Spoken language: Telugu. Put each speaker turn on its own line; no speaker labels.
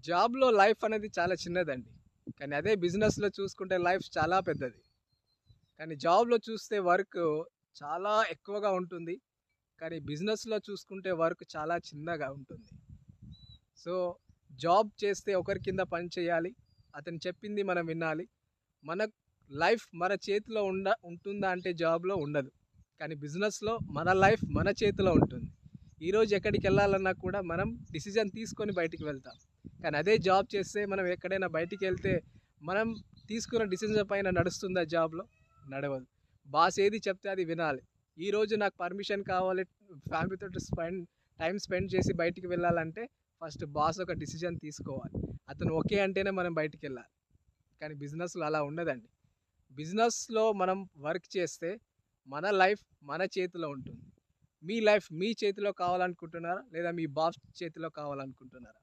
జాబ్‌లో లైఫ్ అనేది చాలా చిన్నదండి. కానీ అదే బిజినెస్‌లో చూసుకుంటే లైఫ్ చాలా పెద్దది. కానీ జాబ్‌లో చూస్తే వర్క్ చాలా ఎక్కువగా ఉంటుంది. కానీ బిజినెస్‌లో చూసుకుంటే వర్క్ చాలా చిన్నగా ఉంటుంది. సో, జాబ్ చేస్తే ఒకరి కింద పని చేయాలి. అతను చెప్పింది మనం వినాలి. మన లైఫ్ మన చేతిలో ఉంటుందా అంటే జాబ్‌లో ఉండదు. కానీ బిజినెస్‌లో మన లైఫ్ మన చేతిలో ఉంటుంది. ఈరోజు ఎక్కడికెళ్ళాలన్నా కూడా మనం డిసిజన్ తీసుకొని బయటికి వెళ్తాం. కానీ అదే జాబ్ చేస్తే మనం ఎక్కడైనా బయటికెళ్తే మనం తీసుకున్న డిసిజన్ పైన నడుస్తుందా జాబ్‌లో? నడవదు. బాస్ ఏది చెప్తే అది వినాలి. ఈరోజు నాకు పర్మిషన్ కావాలి ఫ్యామిలీతోటి టైమ్ స్పెండ్ చేసి బయటికి వెళ్ళాలంటే ఫస్ట్ బాస్ ఒక డిసిజన్ తీసుకోవాలి. అతను ఓకే అంటేనే మనం బయటికెళ్ళాలి. కానీ బిజినెస్‌లో అలా ఉండదండి. బిజినెస్‌లో మనం వర్క్ చేస్తే మన లైఫ్ మన చేతిలో ఉంటుంది. మీ లైఫ్ మీ చేతిలో కావాలనుకుంటున్నారా? లేదా మీ బాస్ చేతిలో కావాలనుకుంటున్నారా?